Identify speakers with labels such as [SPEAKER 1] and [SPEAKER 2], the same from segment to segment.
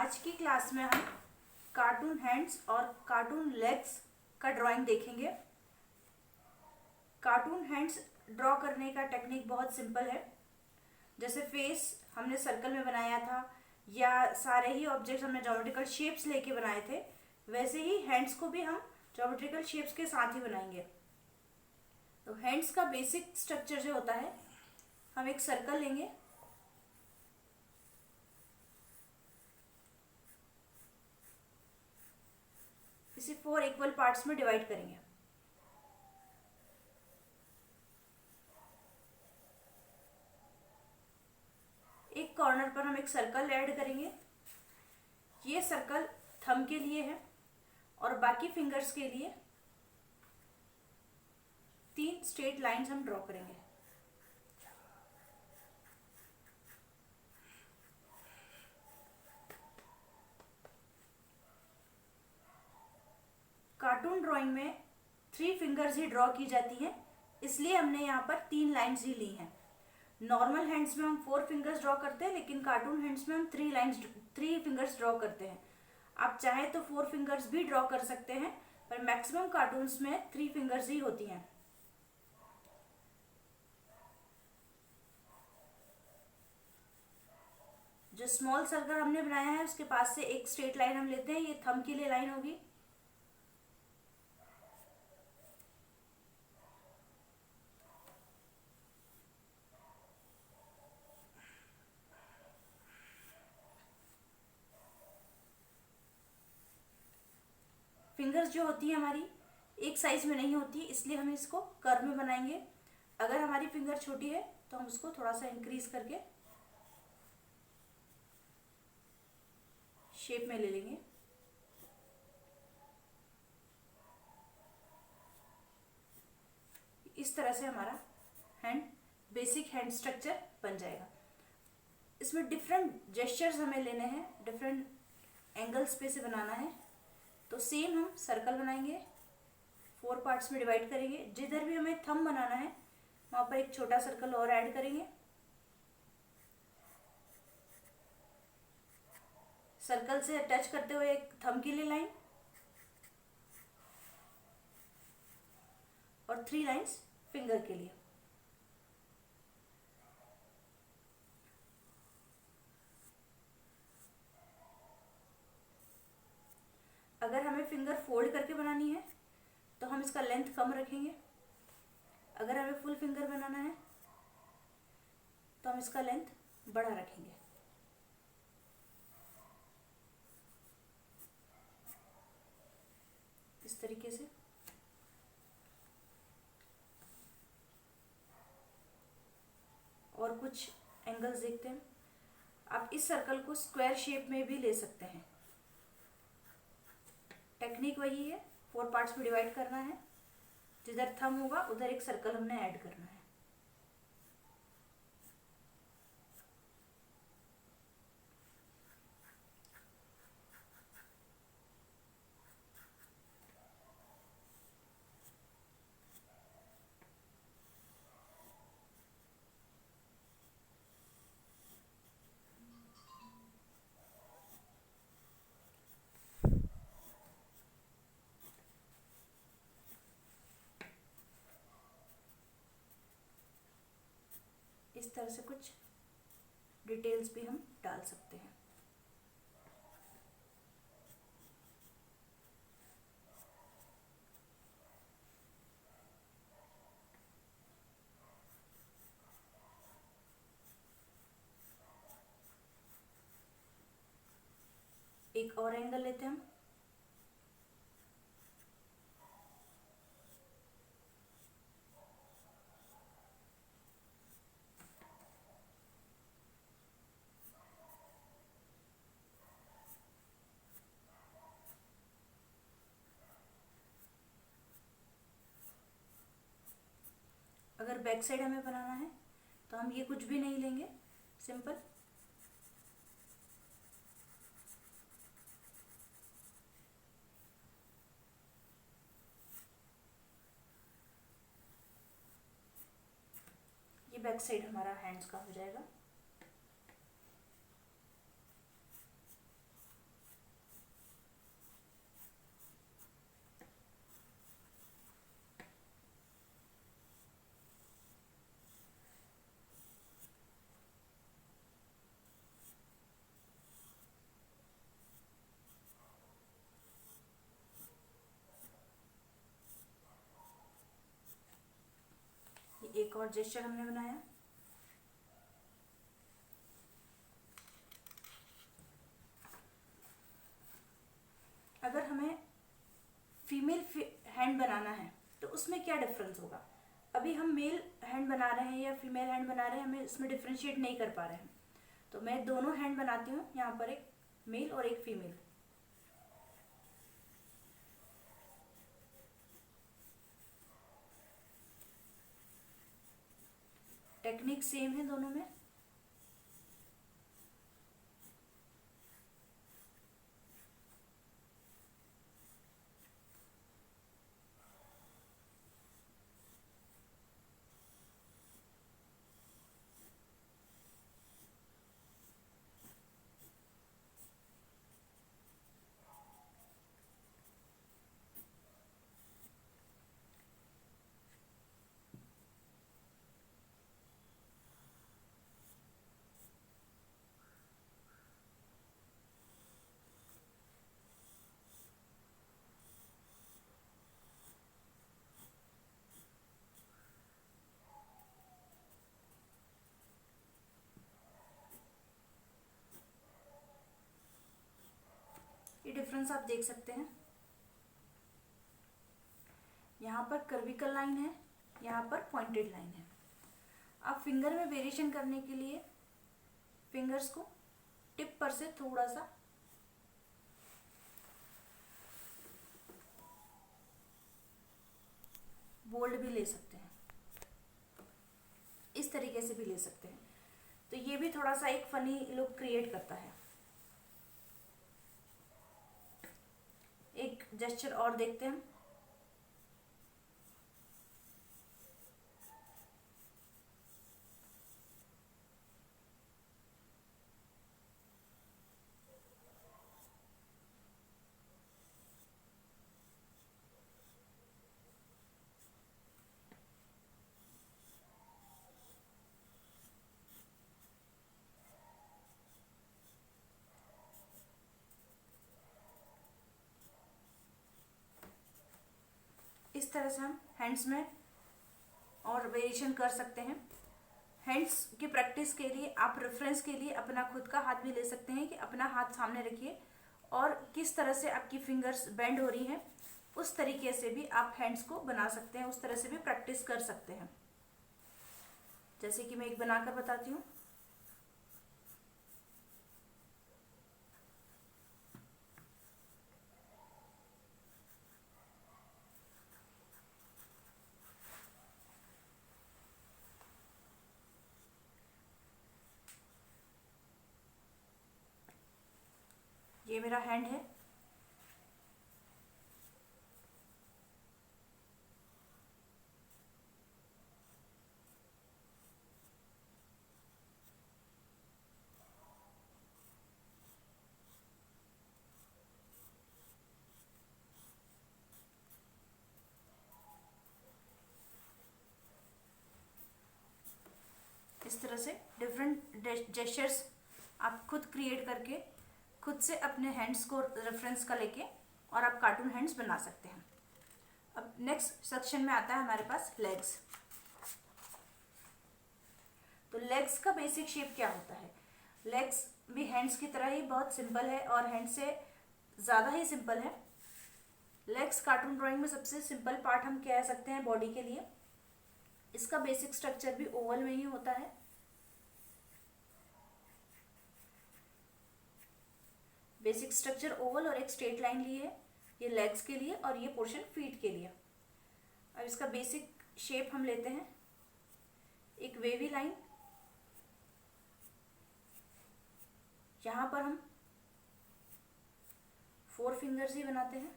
[SPEAKER 1] आज की क्लास में हम कार्टून हैंड्स और कार्टून लेग्स का ड्राइंग देखेंगे। कार्टून हैंड्स ड्रॉ करने का टेक्निक बहुत सिंपल है। जैसे फेस हमने सर्कल में बनाया था या सारे ही ऑब्जेक्ट्स हमने ज्योमेट्रिकल शेप्स लेके बनाए थे, वैसे ही हैंड्स को भी हम ज्योमेट्रिकल शेप्स के साथ ही बनाएंगे। तो हैंड्स का बेसिक स्ट्रक्चर जो होता है, हम एक सर्कल लेंगे, इसे 4 इक्वल पार्ट्स में डिवाइड करेंगे। एक कॉर्नर पर हम एक सर्कल ऐड करेंगे। ये सर्कल थंब के लिए है और बाकी फिंगर्स के लिए 3 स्ट्रेट लाइंस हम ड्रॉ करेंगे। कार्टून ड्राइंग में 3 फिंगर्स ही ड्रॉ की जाती हैं, इसलिए हमने यहाँ पर 3 लाइंस ही ली हैं। नॉर्मल हैंड्स में हम 4 फिंगर्स ड्रॉ करते हैं, लेकिन कार्टून हैंड्स में हम 3 फिंगर्स ड्रॉ करते हैं। आप चाहे तो 4 फिंगर्स भी ड्रॉ कर सकते हैं, पर मैक्सिमम कार्टून्स में 3 फिंगर्स ही होती हैं। जो स्मॉल सर्कल हमने बनाया है उसके पास से एक स्ट्रेट लाइन हम लेते हैं। ये थंब के लिए लाइन होगी। फिंगर्स जो होती है हमारी एक साइज में नहीं होती, इसलिए हम इसको कर्व में बनाएंगे। अगर हमारी फिंगर छोटी है तो हम उसको थोड़ा सा इंक्रीज करके शेप में ले लेंगे। इस तरह से हमारा बेसिक हैंड स्ट्रक्चर बन जाएगा। इसमें डिफरेंट जेस्चर्स हमें लेने हैं, डिफरेंट एंगल्स पे से बनाना है। तो सेम हम सर्कल बनाएंगे, 4 पार्ट्स में डिवाइड करेंगे। जिधर भी हमें थंब बनाना है वहाँ पर एक छोटा सर्कल और ऐड करेंगे। सर्कल से टच करते हुए एक थंब के लिए लाइन और 3 लाइंस फिंगर के लिए। अगर हमें फिंगर फोल्ड करके बनानी है तो हम इसका लेंथ कम रखेंगे। अगर हमें फुल फिंगर बनाना है तो हम इसका लेंथ बड़ा रखेंगे। इस तरीके से और कुछ एंगल्स देखते हैं। आप इस सर्कल को स्क्वायर शेप में भी ले सकते हैं। टेक्निक वही है, 4 पार्ट्स में डिवाइड करना है। जिधर थंब होगा उधर एक सर्कल हमने ऐड करना है। इस तरह से कुछ डिटेल्स भी हम डाल सकते हैं। एक और एंगल लेते हैं हम। अगर बैक साइड हमें बनाना है तो हम ये कुछ भी नहीं लेंगे, सिंपल ये बैक साइड हमारा हैंड्स का हो जाएगा। और जेस्चर हमने बनाया। अगर हमें फीमेल हैंड बनाना है तो उसमें क्या डिफरेंस होगा? अभी हम मेल हैंड बना रहे हैं या फीमेल हैंड बना रहे हैं, हमें इसमें डिफ्रेंशिएट नहीं कर पा रहे हैं। तो मैं दोनों हैंड बनाती हूँ, यहाँ पर एक मेल और एक फीमेल। टेक्निक सेम है दोनों में। ये डिफरेंस आप देख सकते हैं। यहाँ पर कर्विकल लाइन है, यहाँ पर पॉइंटेड लाइन है। आप फिंगर में वेरिएशन करने के लिए फिंगर्स को टिप पर से थोड़ा सा बोल्ड भी ले सकते हैं, इस तरीके से भी ले सकते हैं। तो ये भी थोड़ा सा एक फनी लुक क्रिएट करता है। एक जेस्चर और देखते हैं हम। इस तरह से हम हैंड्स में और वेरिएशन कर सकते हैं। हैंड्स की प्रैक्टिस के लिए आप रेफरेंस के लिए अपना खुद का हाथ भी ले सकते हैं कि अपना हाथ सामने रखिए और किस तरह से आपकी फिंगर्स बेंड हो रही हैं, उस तरीके से भी आप हैंड्स को बना सकते हैं, उस तरह से भी प्रैक्टिस कर सकते हैं। जैसे कि मैं एक बनाकर बताती हूँ। ये मेरा हैंड है। इस तरह से डिफरेंट जेस्चर्स आप खुद क्रिएट करके खुद से अपने हैंड्स को रेफरेंस का लेके और आप कार्टून हैंड्स बना सकते हैं। अब नेक्स्ट सेक्शन में आता है हमारे पास लेग्स। तो लेग्स का बेसिक शेप क्या होता है? लेग्स भी हैंड्स की तरह ही बहुत सिंपल है और हैंड से ज़्यादा ही सिंपल है। लेग्स कार्टून ड्राइंग में सबसे सिंपल पार्ट हम कह सकते हैं बॉडी के लिए। इसका बेसिक स्ट्रक्चर भी ओवल में ही होता है। बेसिक स्ट्रक्चर ओवल और एक स्ट्रेट लाइन ली है, ये लेग्स के लिए और ये पोर्शन फीट के लिए। अब इसका बेसिक शेप हम लेते हैं, एक वेवी लाइन। यहाँ पर हम 4 फिंगर्स ही बनाते हैं।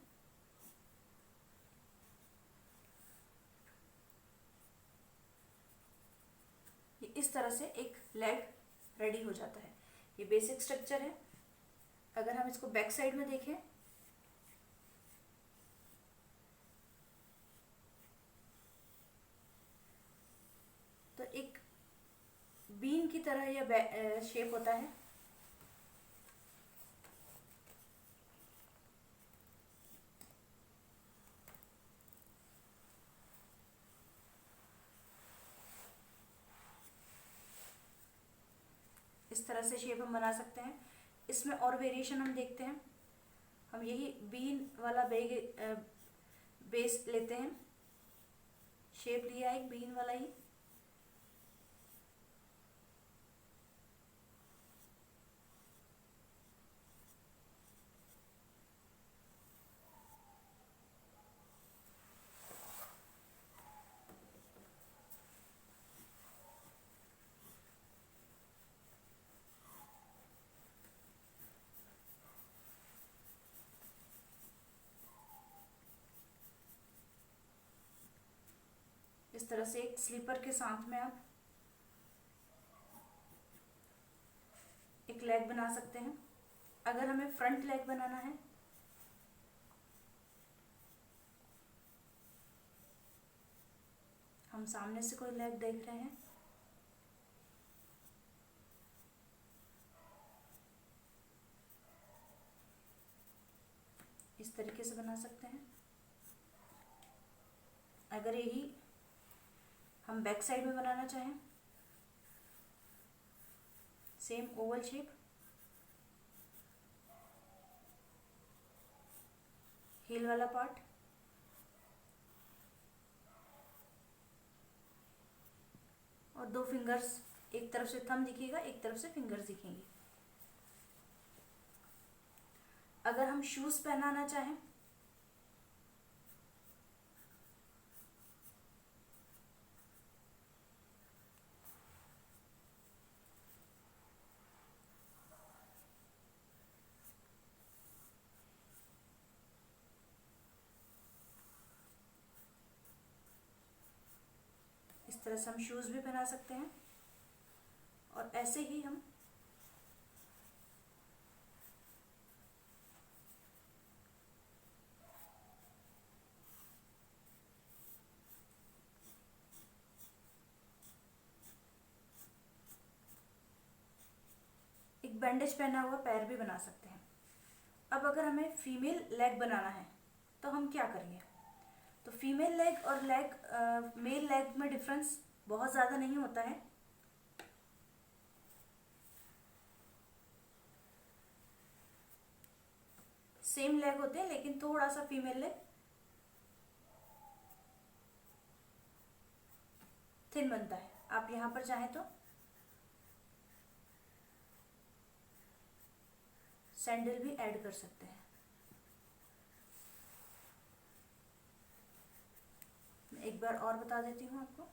[SPEAKER 1] ये इस तरह से एक लेग रेडी हो जाता है। ये बेसिक स्ट्रक्चर है। अगर हम इसको बैक साइड में देखें तो एक बीन की तरह यह शेप होता है। इस तरह से शेप हम बना सकते हैं। इसमें और वेरिएशन हम देखते हैं। हम यही बीन वाला बेस लेते हैं, शेप लिया एक बीन वाला ही, इस तरह से एक स्लीपर के साथ में आप एक लेग बना सकते हैं। अगर हमें फ्रंट लेग बनाना है हम सामने से कोई लेग देख रहे हैं, इस तरीके से बना सकते हैं। अगर यही हम बैक साइड में बनाना चाहें, सेम ओवल शेप, हील वाला पार्ट, और 2 फिंगर्स, एक तरफ से थंब दिखेगा, एक तरफ से फिंगर्स दिखेंगे। अगर हम शूज पहनाना चाहें, इस तरह से हम शूज भी पहना सकते हैं। और ऐसे ही हम एक बैंडेज पहना हुआ पैर भी बना सकते हैं। अब अगर हमें फीमेल लेग बनाना है तो हम क्या करेंगे? तो फीमेल लेग और मेल लेग में डिफरेंस बहुत ज़्यादा नहीं होता है। सेम लेग होते हैं, लेकिन थोड़ा सा फीमेल लेग थिन बनता है। आप यहाँ पर चाहें तो सैंडल भी ऐड कर सकते हैं। मैं एक बार और बता देती हूँ आपको।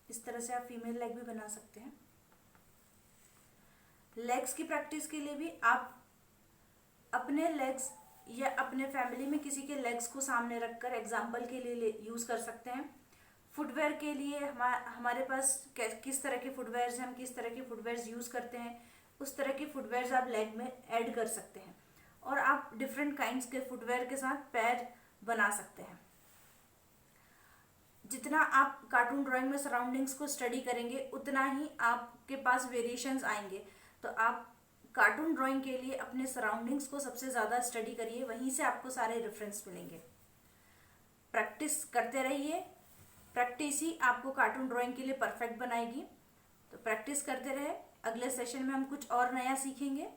[SPEAKER 1] इस तरह से आप फीमेल लेग भी बना सकते हैं। लेग्स की प्रैक्टिस के लिए भी आप अपने लेग्स या अपने फैमिली में किसी के लेग्स को सामने रखकर एग्जाम्पल के लिए यूज़ कर सकते हैं। फुटवेयर के लिए हमारे पास किस तरह के फुटवेयर्स हैं, हम किस तरह के फुटवेयर्स यूज़ करते हैं, उस तरह के फुटवेयर्स आप लेग में ऐड कर सकते हैं। और आप डिफरेंट काइंड्स के फुटवेयर के साथ पैर बना सकते हैं। जितना आप कार्टून ड्राइंग में सराउंडिंग्स को स्टडी करेंगे उतना ही आपके पास वेरिएशंस आएंगे। तो आप कार्टून ड्राइंग के लिए अपने सराउंडिंग्स को सबसे ज़्यादा स्टडी करिए, वहीं से आपको सारे रेफरेंस मिलेंगे। प्रैक्टिस करते रहिए, प्रैक्टिस ही आपको कार्टून ड्राइंग के लिए परफेक्ट बनाएगी। तो प्रैक्टिस करते रहे। अगले सेशन में हम कुछ और नया सीखेंगे।